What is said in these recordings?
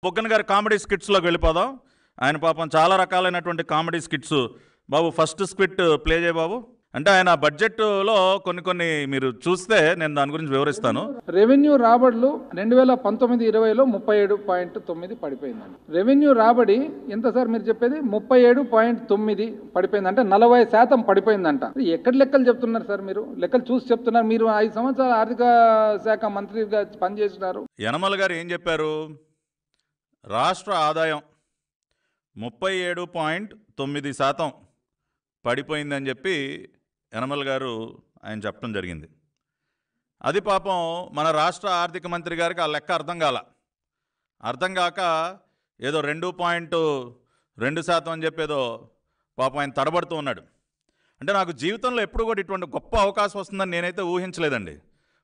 బుగ్గన గారి కామెడీ స్కిట్స్లోకి వెళ్ళిపోదాం. ఆయన పాపం చాలా రకాలైనటువంటి కామెడీ స్కిట్స్. బాబు ఫస్ట్ స్కిట్ ప్లే చేయ బాబు. అంటే ఆయన బడ్జెట్లో కొన్ని మీరు చూస్తే నేను దాని గురించి వివరిస్తాను. రెవెన్యూ రాబడులు 2019-20లో 37.9 పడిపోయిందండి. రెవెన్యూ రాబడి ఎంత సార్ మీరు చెప్పేది? 37.9 పడిపోయింది, అంటే 40% పడిపోయిందంట. ఎక్కడ లెక్కలు చెప్తున్నారు సార్? మీరు లెక్కలు చూసి చెప్తున్నారు. మీరు 5 సంవత్సరాలు ఆర్థిక శాఖ మంత్రిగా పనిచేసినారు. యనమల గారు ఏం చెప్పారు? రాష్ట్ర ఆదాయం 37.9% పడిపోయిందని చెప్పి యనమల గారు ఆయన చెప్పడం జరిగింది. అది పాపం మన రాష్ట్ర ఆర్థిక మంత్రి గారికి ఆ లెక్క అర్థం కాక ఏదో 2.2% అని చెప్పేదో పాపం ఆయన తడబడుతూ ఉన్నాడు. అంటే నాకు జీవితంలో ఎప్పుడు కూడా ఇటువంటి గొప్ప అవకాశం వస్తుందని నేనైతే ఊహించలేదండి.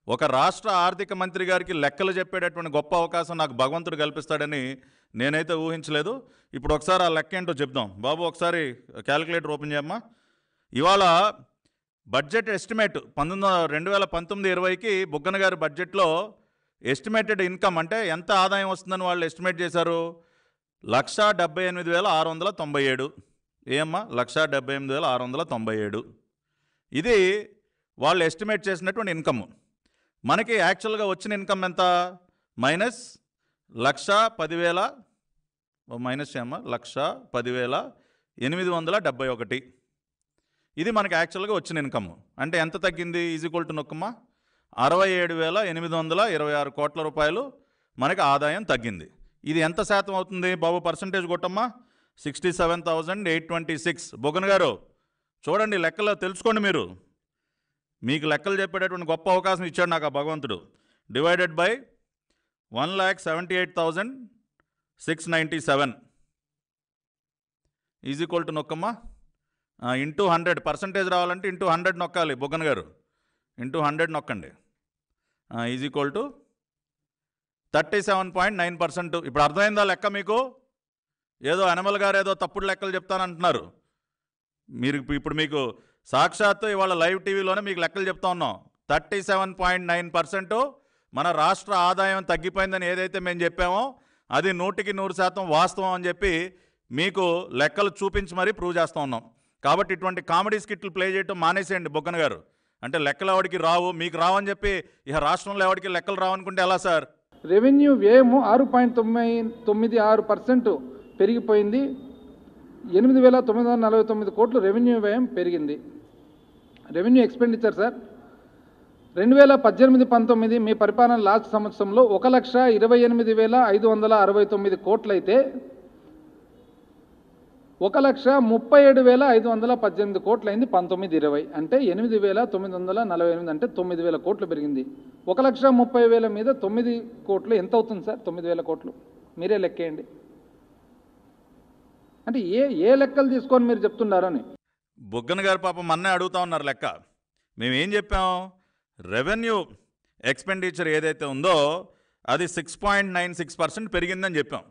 ఒక రాష్ట్ర ఆర్థిక మంత్రి గారికి లెక్కలు చెప్పేటటువంటి గొప్ప అవకాశం నాకు భగవంతుడు కల్పిస్తాడని నేనైతే ఊహించలేదు. ఇప్పుడు ఒకసారి ఆ లెక్క ఏంటో చెప్దాం. బాబు ఒకసారి క్యాలిక్యులేటర్ ఓపెన్ చేయమ్మా. ఇవాళ బడ్జెట్ ఎస్టిమేట్ 2019-20కి బుగ్గన గారి బడ్జెట్లో ఎస్టిమేటెడ్ ఇన్కమ్ అంటే ఎంత ఆదాయం వస్తుందని వాళ్ళు ఎస్టిమేట్ చేశారు? 1,78,697. ఏమ్మా? 1,78,697. ఇది వాళ్ళు ఎస్టిమేట్ చేసినటువంటి ఇన్కమ్. మనకి యాక్చువల్గా వచ్చిన ఇన్కమ్ ఎంత? -1,10,000 మైనస్ ఏమ్మా 1,10,871. ఇది మనకి యాక్చువల్గా వచ్చిన ఇన్కమ్. అంటే ఎంత తగ్గింది? ఈజ్ఈక్వల్ టు నొక్కమ్మా 67,826 కోట్ల రూపాయలు మనకి ఆదాయం తగ్గింది. ఇది ఎంత శాతం అవుతుంది బాబు? పర్సంటేజ్ కొట్టమ్మా. 67,826. బుగ్గన గారు చూడండి, లెక్కలో తెలుసుకోండి. మీకు లెక్కలు చెప్పేటటువంటి గొప్ప అవకాశం ఇచ్చాడు నాకు ఆ భగవంతుడు. డివైడెడ్ బై 1,78,697 ఈజ్ఈక్వల్ టు నొక్కమ్మా ఇంటూ 100. పర్సంటేజ్ రావాలంటే ఇంటూ 100 నొక్కాలి బుగ్గన గారు. ఇంటూ 100 నొక్కండి. Is equal to 37.9%. ఇప్పుడు అర్థమైందా లెక్క మీకు? ఏదో యనమల గారు ఏదో తప్పుడు లెక్కలు చెప్తానంటున్నారు. ఇప్పుడు మీకు సాక్షాత్తు ఇవాళ లైవ్ టీవీలోనే మీకు లెక్కలు చెప్తా ఉన్నాం. 37.9% మన రాష్ట్ర ఆదాయం తగ్గిపోయిందని ఏదైతే మేము చెప్పామో అది 100% వాస్తవం అని చెప్పి మీకు లెక్కలు చూపించి మరీ ప్రూవ్ చేస్తూ ఉన్నాం. కాబట్టి ఇటువంటి కామెడీ స్కిట్లు ప్లే చేయటం మానేసేయండి బుగ్గన గారు. అంటే లెక్కలు ఎవరికి రావు, మీకు రావని చెప్పి ఇక రాష్ట్రంలో ఎవరికి లెక్కలు రావనుకుంటే ఎలా సార్? రెవెన్యూ వ్యయము 6.96% పెరిగిపోయింది. 8,949 కోట్లు రెవెన్యూ వ్యయం పెరిగింది. రెవెన్యూ ఎక్స్పెండిచర్ సార్ 2018-19 మీ పరిపాలన లాస్ట్ సంవత్సరంలో 1,28,569 కోట్లయితే 1,37,518 కోట్లయింది 19-20. అంటే 8,948, అంటే 9,000 కోట్లు పెరిగింది. 1,30,000 మీద 9 కోట్లు ఎంత అవుతుంది సార్? 9,000 కోట్లు మీరే లెక్కేయండి. అంటే ఏ లెక్కలు తీసుకొని మీరు చెప్తున్నారని బుగ్గన గారు పాపం మన్నే అడుగుతా ఉన్నారు లెక్క. మేమేం చెప్పాం? రెవెన్యూ ఎక్స్పెండిచర్ ఏదైతే ఉందో అది 6.96% పెరిగిందని చెప్పాం.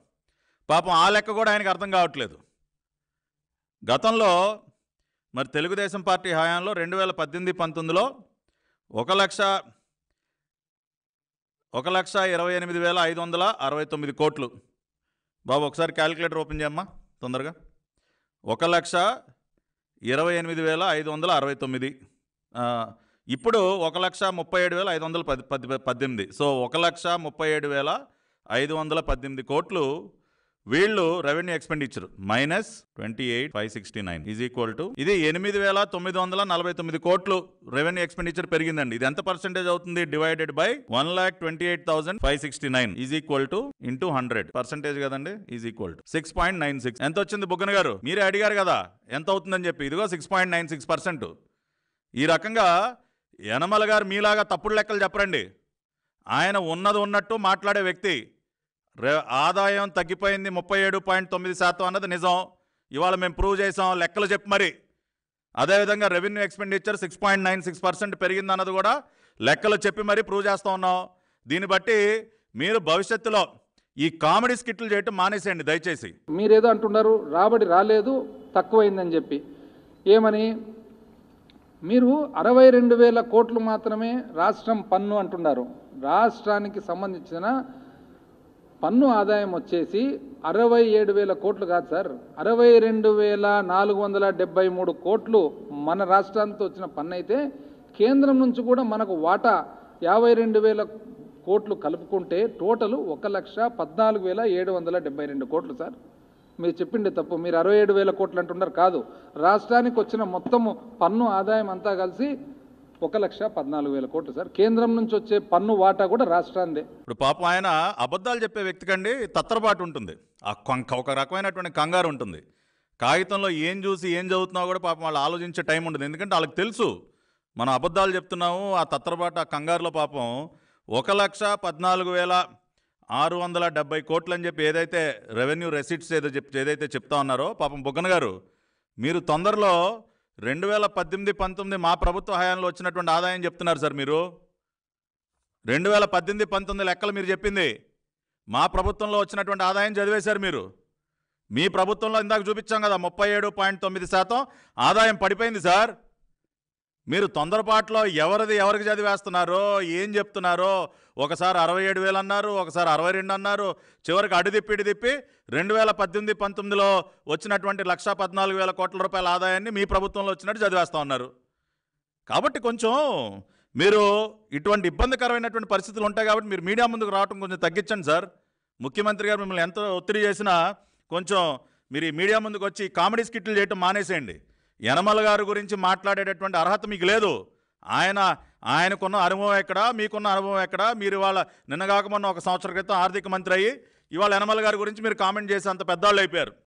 పాపం ఆ లెక్క కూడా ఆయనకు అర్థం కావట్లేదు. గతంలో మరి తెలుగుదేశం పార్టీ హయాంలో 2018-19లో 1,28,569 కోట్లు. బాబు ఒకసారి క్యాలిక్యులేటర్ ఓపెన్ చేయమ్మా తొందరగా. 1,28,569. ఇప్పుడు 1,37,518. సో 1,37,518 కోట్లు వీళ్ళు revenue expenditure -28,569 is equal to ఇది 8,949 కోట్లు రెవెన్యూ ఎక్స్పెండిచర్ పెరిగిందండి. ఇది ఎంత పర్సెంటేజ్ అవుతుంది? Divided by 1,28,569 is equal to into 100. Percentage కదండి. Is equal to 6.96. ఎంత వచ్చింది బుగ్గన గారు? మీరే అడిగారు కదా ఎంత అవుతుందని చెప్పి. ఇదిగో 6.96%. ఈ రకంగా యనమల గారు మీలాగా తప్పుడు లెక్కలు చెప్పరండి. ఆయన ఉన్నది ఉన్నట్టు మాట్లాడే వ్యక్తి. ఆదాయం తగ్గిపోయింది 37.9% అన్నది నిజం. ఇవాళ మేము ప్రూవ్ చేసాం లెక్కలు చెప్పి మరి. అదేవిధంగా రెవెన్యూ ఎక్స్పెండిచర్ 6.96% పెరిగింది అన్నది కూడా లెక్కలు చెప్పి మరీ ప్రూవ్ చేస్తూ ఉన్నాం. దీన్ని బట్టి మీరు భవిష్యత్తులో ఈ కామెడీ స్కిట్లు చేయటం మానేసేయండి దయచేసి. మీరేదో అంటున్నారు రాబడి రాలేదు తక్కువైందని చెప్పి. ఏమని? మీరు 62,000 కోట్లు మాత్రమే రాష్ట్రం పన్ను అంటున్నారు. రాష్ట్రానికి సంబంధించిన పన్ను ఆదాయం వచ్చేసి 67,000 కోట్లు కాదు సార్, 62,473 కోట్లు మన రాష్ట్రానికి వచ్చిన పన్ను అయితే, కేంద్రం నుంచి కూడా మనకు వాటా 52,000 కోట్లు కలుపుకుంటే టోటల్ 1,14,772 కోట్లు సార్. మీరు చెప్పిండే తప్పు, మీరు 67,000 కోట్లు అంటున్నారు, కాదు, రాష్ట్రానికి వచ్చిన మొత్తము పన్ను ఆదాయం అంతా కలిసి 1,14,000 కోట్లు సార్. కేంద్రం నుంచి వచ్చే పన్ను వాటా కూడా రాష్ట్రాందే. ఇప్పుడు పాపం ఆయన అబద్ధాలు చెప్పే వ్యక్తికండి తత్తరపాటు ఉంటుంది, ఒక రకమైనటువంటి కంగారు ఉంటుంది. కాగితంలో ఏం చూసి ఏం చదువుతున్నావు కూడా పాపం వాళ్ళు ఆలోచించే టైం ఉండదు. ఎందుకంటే వాళ్ళకి తెలుసు మనం అబద్ధాలు చెప్తున్నాము. ఆ తత్తరపాటు, ఆ కంగారులో పాపం 1,14,670 కోట్లు అని చెప్పి ఏదైతే రెవెన్యూ రెసిట్స్ ఏదైతే చెప్తా ఉన్నారో, పాపం బుగ్గన గారు మీరు తొందరలో 2018-19 మా ప్రభుత్వ హయాంలో వచ్చినటువంటి ఆదాయం చెప్తున్నారు సార్. మీరు 2018-19 లెక్కలు మీరు చెప్పింది, మా ప్రభుత్వంలో వచ్చినటువంటి ఆదాయం చదివేశారు మీరు. మీ ప్రభుత్వంలో ఇందాక చూపించాం కదా 37.9% ఆదాయం పడిపోయింది సార్. మీరు తొందరపాట్లో ఎవరికి చదివేస్తున్నారో, ఏం చెప్తున్నారో, ఒకసారి 67,000 అన్నారు, ఒకసారి 62 అన్నారు, చివరికి అడి తిప్పి 2018-19లో వచ్చినటువంటి 1,14,000 కోట్ల రూపాయల ఆదాయాన్ని మీ ప్రభుత్వంలో వచ్చినట్టు చదివేస్తూ ఉన్నారు. కాబట్టి కొంచెం మీరు ఇటువంటి ఇబ్బందికరమైనటువంటి పరిస్థితులు ఉంటాయి కాబట్టి మీరు మీడియా ముందుకు రావడం కొంచెం తగ్గించండి సార్. ముఖ్యమంత్రి గారు మిమ్మల్ని ఎంత ఒత్తిడి చేసినా కొంచెం మీరు ఈ మీడియా ముందుకు వచ్చి కామెడీ స్కిట్లు చేయటం మానేసేయండి. యనమల గారి గురించి మాట్లాడేటటువంటి అర్హత మీకు లేదు. ఆయనకున్న అనుభవం ఎక్కడా, మీకున్న అనుభవం ఎక్కడా? మీరు ఇవాళ నిన్నగాక మొన్న 1 సంవత్సరం క్రితం ఆర్థిక మంత్రి అయ్యి ఇవాళ యనమల గారి గురించి మీరు కామెంట్ చేసి అంత పెద్దవాళ్ళు అయిపోయారు.